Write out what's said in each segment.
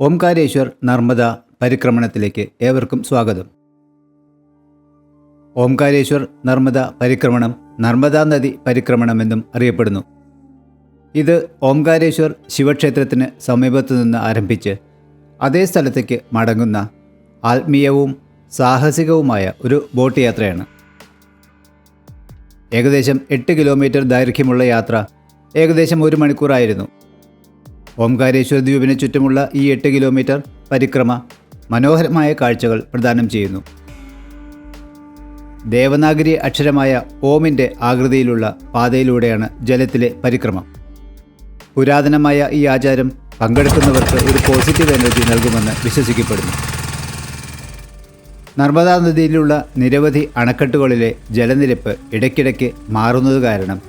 ഓംകാരേശ്വർ നർമ്മദ പരിക്രമണത്തിലേക്ക് ഏവർക്കും സ്വാഗതം. ഓംകാരേശ്വർ നർമ്മദ പരിക്രമണം നർമ്മദാ നദി പരിക്രമണമെന്നും അറിയപ്പെടുന്നു. ഇത് ഓംകാരേശ്വർ ശിവക്ഷേത്രത്തിന് സമീപത്തു നിന്ന് ആരംഭിച്ച് അതേ സ്ഥലത്തേക്ക് മടങ്ങുന്ന ആത്മീയവും സാഹസികവുമായ ഒരു ബോട്ട് യാത്രയാണ്. ഏകദേശം 8 കിലോമീറ്റർ ദൈർഘ്യമുള്ള യാത്ര ഏകദേശം 1 മണിക്കൂറായിരുന്നു. ഓംകാരേശ്വർ ദ്വീപിന് ചുറ്റുമുള്ള ഈ 8 കിലോമീറ്റർ പരിക്രമ മനോഹരമായ കാഴ്ചകൾ പ്രദാനം ചെയ്യുന്നു. ദേവനാഗരി അക്ഷരമായ ഓമിൻ്റെ ആകൃതിയിലുള്ള പാതയിലൂടെയാണ് ജലത്തിലെ പരിക്രമം. പുരാതനമായ ഈ ആചാരം പങ്കെടുക്കുന്നവർക്ക് ഒരു പോസിറ്റീവ് എനർജി നൽകുമെന്ന് വിശ്വസിക്കപ്പെടുന്നു. നർമ്മദാ നദിയിലുള്ള നിരവധി അണക്കെട്ടുകളിലെ ജലനിരപ്പ് ഇടയ്ക്കിടയ്ക്ക് മാറുന്നത് കാരണം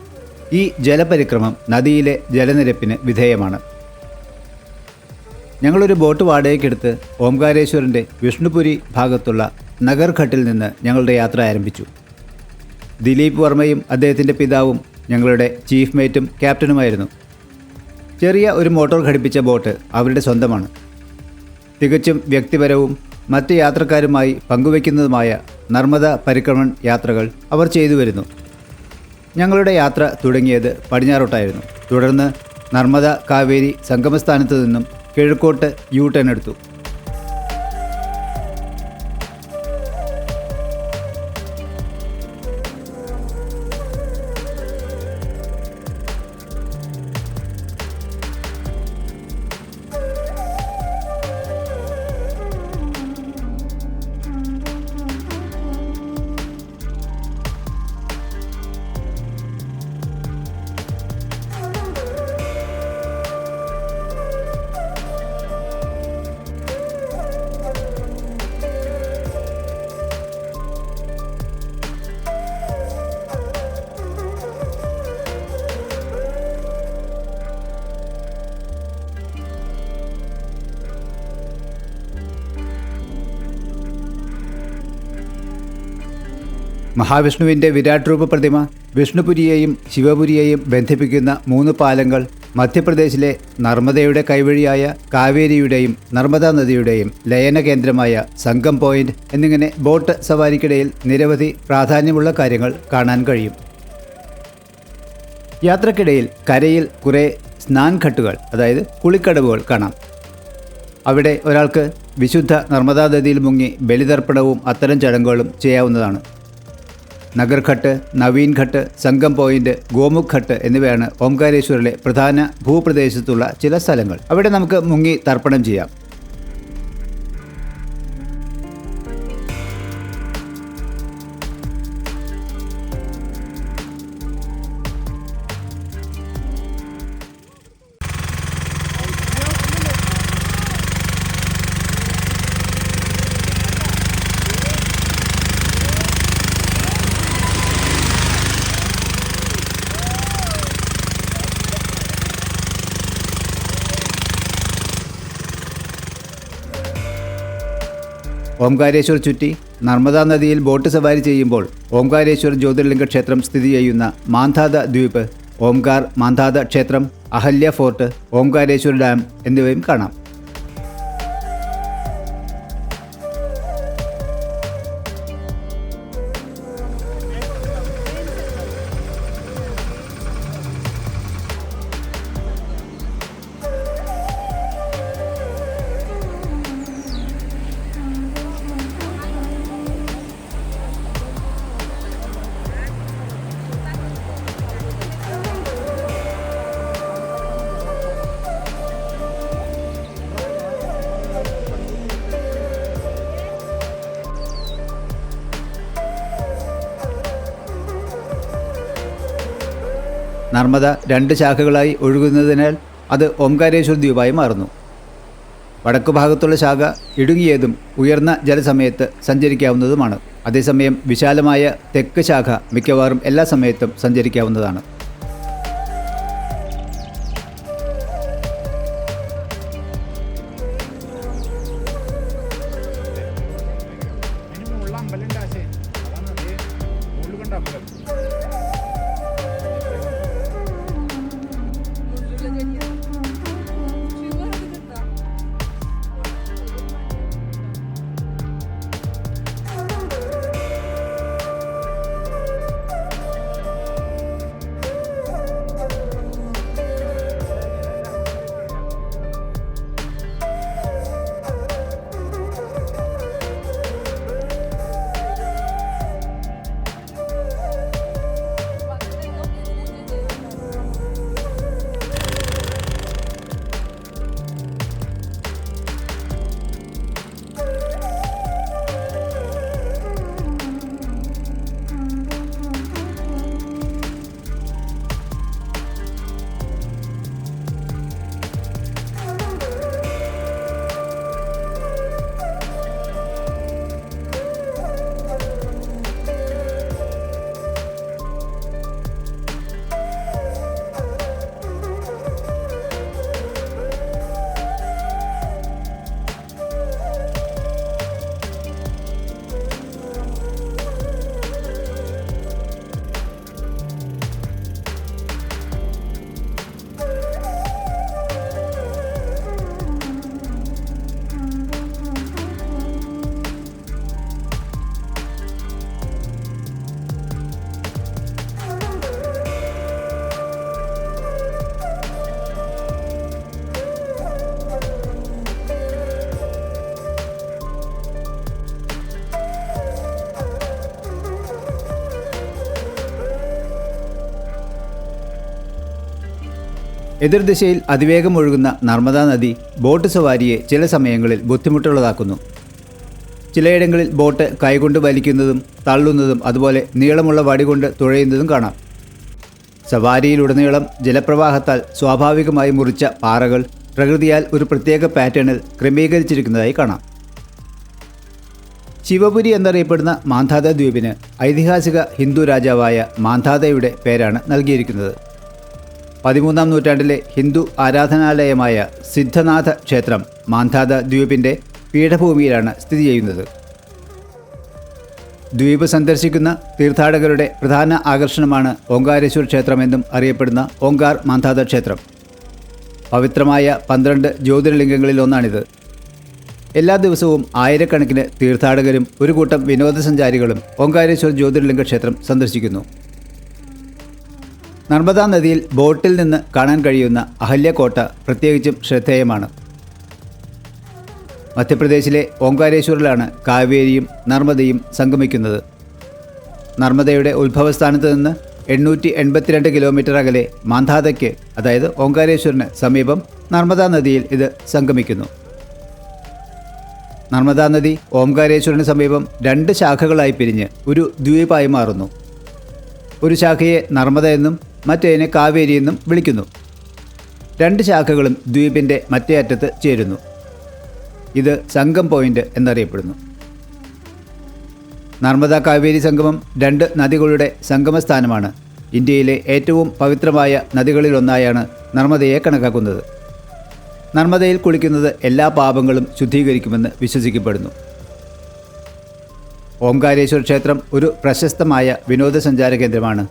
ഈ ജലപരിക്രമം നദിയിലെ ജലനിരപ്പിന് വിധേയമാണ്. ഞങ്ങളൊരു ബോട്ട് വാടകയ്ക്കെടുത്ത് ഓംകാരേശ്വറിൻ്റെ വിഷ്ണുപുരി ഭാഗത്തുള്ള നഗർഘട്ടിൽ നിന്ന് ഞങ്ങളുടെ യാത്ര ആരംഭിച്ചു. ദിലീപ് വർമ്മയും അദ്ദേഹത്തിൻ്റെ പിതാവും ഞങ്ങളുടെ ചീഫ് മേറ്റും ക്യാപ്റ്റനുമായിരുന്നു. ചെറിയ ഒരു മോട്ടോർ ഘടിപ്പിച്ച ബോട്ട് അവരുടെ സ്വന്തമാണ്. തികച്ചും വ്യക്തിപരവും മറ്റ് യാത്രക്കാരുമായി പങ്കുവയ്ക്കുന്നതുമായ നർമ്മദ പരിക്രമൺ യാത്രകൾ അവർ ചെയ്തു വരുന്നു. ഞങ്ങളുടെ യാത്ര തുടങ്ങിയത് പടിഞ്ഞാറോട്ടായിരുന്നു. തുടർന്ന് നർമ്മദ കാവേരി സംഗമസ്ഥാനത്ത് നിന്നും കിഴക്കോട്ട് യു ടേൺ എടുത്തു. മഹാവിഷ്ണുവിൻ്റെ വിരാട് രൂപ പ്രതിമ, വിഷ്ണുപുരിയെയും ശിവപുരിയെയും ബന്ധിപ്പിക്കുന്ന 3 പാലങ്ങൾ, മധ്യപ്രദേശിലെ നർമ്മദയുടെ കൈവഴിയായ കാവേരിയുടെയും നർമ്മദാ നദിയുടെയും ലയന കേന്ദ്രമായ സംഗം പോയിന്റ് എന്നിങ്ങനെ ബോട്ട് സവാരിക്കിടയിൽ നിരവധി പ്രാധാന്യമുള്ള കാര്യങ്ങൾ കാണാൻ കഴിയും. യാത്രക്കിടയിൽ കരയിൽ കുറേ സ്നാൻഘട്ടുകൾ, അതായത് കുളിക്കടവുകൾ കാണാം. അവിടെ ഒരാൾക്ക് വിശുദ്ധ നർമ്മദാ നദിയിൽ മുങ്ങി ബലിതർപ്പണവും അത്തരം ചടങ്ങുകളും ചെയ്യാവുന്നതാണ്. നഗർഘട്ട്, നവീൻ ഘട്ട്, സംഗം പോയിന്റ്, ഗോമുഖ് ഘട്ട് എന്നിവയാണ് ഓംകാരേശ്വറിലെ പ്രധാന ഭൂപ്രദേശത്തുള്ള ചില സ്ഥലങ്ങൾ. അവിടെ നമുക്ക് മുങ്ങി തർപ്പണം ചെയ്യാം. ഓംകാരേശ്വർ ചുറ്റി നർമ്മദാ നദിയിൽ ബോട്ട് സവാരി ചെയ്യുമ്പോൾ ഓംകാരേശ്വർ ജ്യോതിർലിംഗ ക്ഷേത്രം സ്ഥിതി ചെയ്യുന്ന മാന്ധാത ദ്വീപ്, ഓംകാർ മാന്ധാത ക്ഷേത്രം, അഹല്യ ഫോർട്ട്, ഓംകാരേശ്വർ ഡാം എന്നിവയും കാണാം. നർമ്മദ 2 ശാഖകളായി ഒഴുകുന്നതിനാൽ അത് ഓംകാരേശ്വർ ദ്വീപായി മാറുന്നു. വടക്കു ഭാഗത്തുള്ള ശാഖ ഇടുങ്ങിയതും ഉയർന്ന ജലസമയത്ത് സഞ്ചരിക്കാവുന്നതുമാണ്. അതേസമയം വിശാലമായ തെക്ക് ശാഖ മിക്കവാറും എല്ലാ സമയത്തും സഞ്ചരിക്കാവുന്നതാണ്. എതിർദിശയിൽ അതിവേഗം ഒഴുകുന്ന നർമ്മദാ നദി ബോട്ട് സവാരിയെ ചില സമയങ്ങളിൽ ബുദ്ധിമുട്ടുള്ളതാക്കുന്നു. ചിലയിടങ്ങളിൽ ബോട്ട് കൈകൊണ്ട് വലിക്കുന്നതും തള്ളുന്നതും അതുപോലെ നീളമുള്ള വടി കൊണ്ട് തുഴയുന്നതും കാണാം. സവാരിയിലുടനീളം ജലപ്രവാഹത്താൽ സ്വാഭാവികമായി മുറിച്ച പാറകൾ പ്രകൃതിയാൽ ഒരു പ്രത്യേക പാറ്റേണിൽ ക്രമീകരിച്ചിരിക്കുന്നതായി കാണാം. ശിവപുരി എന്നറിയപ്പെടുന്ന മാന്ധാത ദ്വീപിന് ഐതിഹാസിക ഹിന്ദു രാജാവായ മാന്ധാതയുടെ പേരാണ് നൽകിയിരിക്കുന്നത്. 13-ാം നൂറ്റാണ്ടിലെ ഹിന്ദു ആരാധനാലയമായ സിദ്ധനാഥ ക്ഷേത്രം മാന്ധാത ദ്വീപിൻ്റെ പീഠഭൂമിയിലാണ് സ്ഥിതി ചെയ്യുന്നത്. ദ്വീപ് സന്ദർശിക്കുന്ന തീർത്ഥാടകരുടെ പ്രധാന ആകർഷണമാണ് ഓംകാരേശ്വർ ക്ഷേത്രമെന്നും അറിയപ്പെടുന്ന ഓംകാർ മാന്ധാത ക്ഷേത്രം. പവിത്രമായ 12 ജ്യോതിർലിംഗങ്ങളിൽ ഒന്നാണിത്. എല്ലാ ദിവസവും ആയിരക്കണക്കിന് തീർത്ഥാടകരും ഒരു കൂട്ടം വിനോദസഞ്ചാരികളും ഓംകാരേശ്വർ ജ്യോതിർലിംഗ ക്ഷേത്രം സന്ദർശിക്കുന്നു. നർമ്മദാ നദിയിൽ ബോട്ടിൽ നിന്ന് കാണാൻ കഴിയുന്ന അഹല്യക്കോട്ട പ്രത്യേകിച്ചും ശ്രദ്ധേയമാണ്. മധ്യപ്രദേശിലെ ഓംകാരേശ്വറിലാണ് കാവേരിയും നർമ്മദയും സംഗമിക്കുന്നത്. നർമ്മദയുടെ ഉത്ഭവസ്ഥാനത്ത് നിന്ന് 882 കിലോമീറ്റർ അകലെ മാന്ധാതയ്ക്ക്, അതായത് ഓംകാരേശ്വറിന് സമീപം നർമ്മദാ നദിയിൽ ഇത് സംഗമിക്കുന്നു. നർമ്മദാ നദി ഓംകാരേശ്വറിന് സമീപം 2 ശാഖകളായി പിരിഞ്ഞ് ഒരു ദ്വീപായി മാറുന്നു. ഒരു ശാഖയെ നർമ്മദ എന്നും മറ്റേതിനെ കാവേരി എന്നും വിളിക്കുന്നു. 2 ശാഖകളും ദ്വീപിൻ്റെ മറ്റേ അറ്റത്ത് ചേരുന്നു. ഇത് സംഗം പോയിന്റ് എന്നറിയപ്പെടുന്നു. നർമ്മദ കാവേരി സംഗമം 2 നദികളുടെ സംഗമസ്ഥാനമാണ്. ഇന്ത്യയിലെ ഏറ്റവും പവിത്രമായ നദികളിലൊന്നായാണ് നർമ്മദയെ കണക്കാക്കുന്നത്. നർമ്മദയിൽ കുളിക്കുന്നത് എല്ലാ പാപങ്ങളും ശുദ്ധീകരിക്കുമെന്ന് വിശ്വസിക്കപ്പെടുന്നു. ഓംകാരേശ്വർ ക്ഷേത്രം ഒരു പ്രശസ്തമായ വിനോദസഞ്ചാര കേന്ദ്രമാണ്.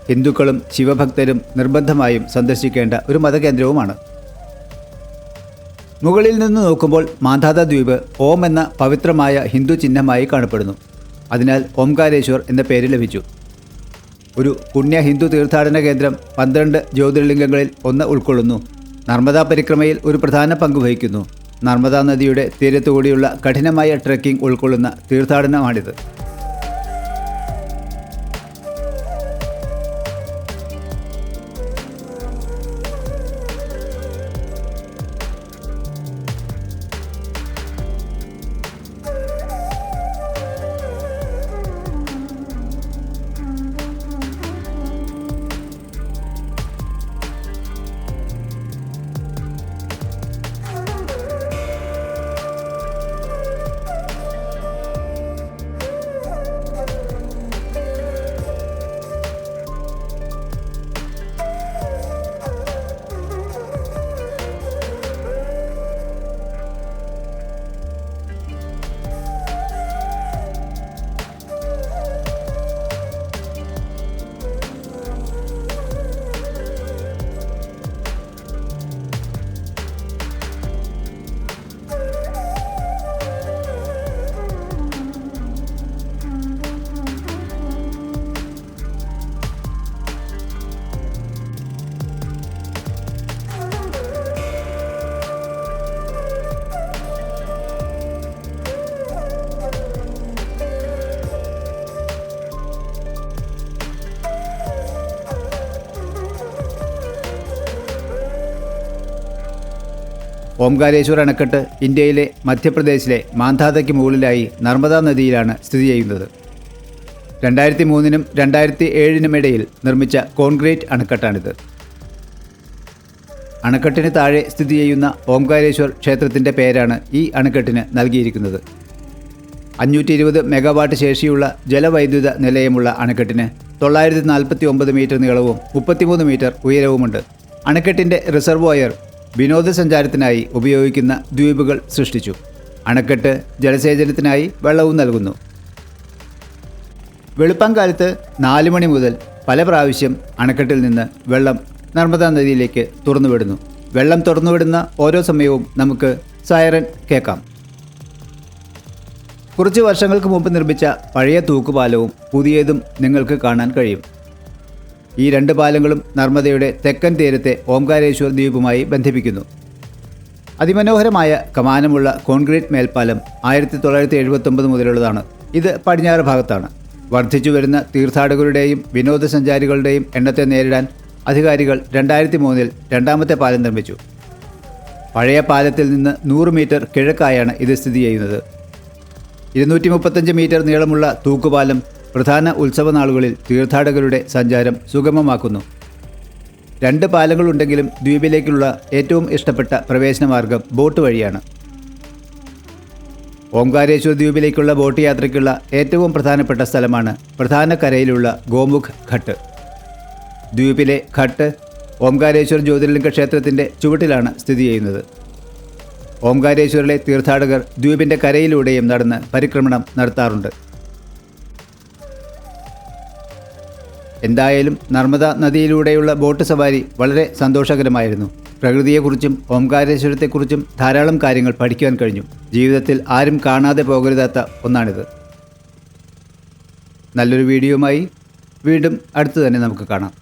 ഹിന്ദുക്കളും ശിവഭക്തരും നിർബന്ധമായും സന്ദർശിക്കേണ്ട ഒരു മതകേന്ദ്രവുമാണ്. മുകളിൽ നിന്ന് നോക്കുമ്പോൾ മാന്ധാത ദ്വീപ് ഓം എന്ന പവിത്രമായ ഹിന്ദു ചിഹ്നമായി കാണപ്പെടുന്നു. അതിനാൽ ഓംകാരേശ്വർ എന്ന പേര് ലഭിച്ചു. ഒരു പുണ്യ ഹിന്ദു തീർത്ഥാടന കേന്ദ്രം 12 ജ്യോതിർലിംഗങ്ങളിൽ ഒന്ന് ഉൾക്കൊള്ളുന്നു. നർമ്മദാ പരിക്രമയിൽ ഒരു പ്രധാന പങ്ക് വഹിക്കുന്നു. നർമ്മദാ നദിയുടെ തീരത്തുകൂടിയുള്ള കഠിനമായ ട്രെക്കിംഗ് ഉൾക്കൊള്ളുന്ന തീർത്ഥാടനമാണിത്. ഓംകാരേശ്വർ അണക്കെട്ട് ഇന്ത്യയിലെ മധ്യപ്രദേശിലെ മാന്ധാതയ്ക്ക് മുകളിലായി നർമ്മദാ നദിയിലാണ് സ്ഥിതി ചെയ്യുന്നത്. 2003-നും 2007-നും ഇടയിൽ നിർമ്മിച്ച കോൺക്രീറ്റ് അണക്കെട്ടാണിത്. അണക്കെട്ടിന് താഴെ സ്ഥിതി ചെയ്യുന്ന ഓംകാരേശ്വർ ക്ഷേത്രത്തിൻ്റെ പേരാണ് ഈ അണക്കെട്ടിന് നൽകിയിരിക്കുന്നത്. 520 മെഗാവാട്ട് ശേഷിയുള്ള ജലവൈദ്യുത നിലയമുള്ള അണക്കെട്ടിന് 949 മീറ്റർ നീളവും 33 മീറ്റർ ഉയരവുമുണ്ട്. അണക്കെട്ടിൻ്റെ റിസർവോയർ വിനോദസഞ്ചാരത്തിനായി ഉപയോഗിക്കുന്ന ദ്വീപുകൾ സൃഷ്ടിച്ചു. അണക്കെട്ട് ജലസേചനത്തിനായി വെള്ളവും നൽകുന്നു. വെളുപ്പാങ്കാലത്ത് 4 മണി മുതൽ പല പ്രാവശ്യം അണക്കെട്ടിൽ നിന്ന് വെള്ളം നർമ്മദാ നദിയിലേക്ക് തുറന്നുവിടുന്നു. വെള്ളം തുറന്നുവിടുന്ന ഓരോ സമയവും നമുക്ക് സൈറൻ കേൾക്കാം. കുറച്ച് വർഷങ്ങൾക്ക് മുമ്പ് നിർമ്മിച്ച പഴയ തൂക്കുപാലവും പുതിയതും നിങ്ങൾക്ക് കാണാൻ കഴിയും. ഈ 2 പാലങ്ങളും നർമ്മദയുടെ തെക്കൻ തീരത്തെ ഓംകാരേശ്വർ ദ്വീപുമായി ബന്ധിപ്പിക്കുന്നു. അതിമനോഹരമായ കമാനമുള്ള കോൺക്രീറ്റ് മേൽപ്പാലം 1979 മുതലുള്ളതാണ്. ഇത് പടിഞ്ഞാറ് ഭാഗത്താണ്. വർദ്ധിച്ചു വരുന്ന തീർത്ഥാടകരുടെയും വിനോദസഞ്ചാരികളുടെയും എണ്ണത്തെ നേരിടാൻ അധികാരികൾ 2003 രണ്ടാമത്തെ പാലം നിർമ്മിച്ചു. പഴയ പാലത്തിൽ നിന്ന് 100 മീറ്റർ കിഴക്കായാണ് ഇത് സ്ഥിതി ചെയ്യുന്നത്. 235 മീറ്റർ നീളമുള്ള തൂക്കുപാലം പ്രധാന ഉത്സവ നാളുകളിൽ തീർത്ഥാടകരുടെ സഞ്ചാരം സുഗമമാക്കുന്നു. 2 പാലങ്ങളുണ്ടെങ്കിലും ദ്വീപിലേക്കുള്ള ഏറ്റവും ഇഷ്ടപ്പെട്ട പ്രവേശനമാർഗം ബോട്ട് വഴിയാണ്. ഓംകാരേശ്വർ ദ്വീപിലേക്കുള്ള ബോട്ട് യാത്രയ്ക്കുള്ള ഏറ്റവും പ്രധാനപ്പെട്ട സ്ഥലമാണ് പ്രധാന കരയിലുള്ള ഗോമുഖ് ഘട്ട്. ദ്വീപിലെ ഘട്ട് ഓംകാരേശ്വർ ജ്യോതിർലിംഗ ക്ഷേത്രത്തിൻ്റെ ചുവട്ടിലാണ് സ്ഥിതി ചെയ്യുന്നത്. ഓംകാരേശ്വറിലെ തീർത്ഥാടകർ ദ്വീപിൻ്റെ കരയിലൂടെയും നടന്ന് പരിക്രമണം നടത്താറുണ്ട്. എന്തായാലും നർമ്മദ നദിയിലൂടെയുള്ള ബോട്ട് സവാരി വളരെ സന്തോഷകരമായിരുന്നു. പ്രകൃതിയെക്കുറിച്ചും ഓംകാരേശ്വരത്തെക്കുറിച്ചും ധാരാളം കാര്യങ്ങൾ പഠിക്കുവാൻ കഴിഞ്ഞു. ജീവിതത്തിൽ ആരും കാണാതെ പോകരുതാത്ത ഒന്നാണിത്. നല്ലൊരു വീഡിയോയുമായി വീണ്ടും അടുത്ത് തന്നെ നമുക്ക് കാണാം.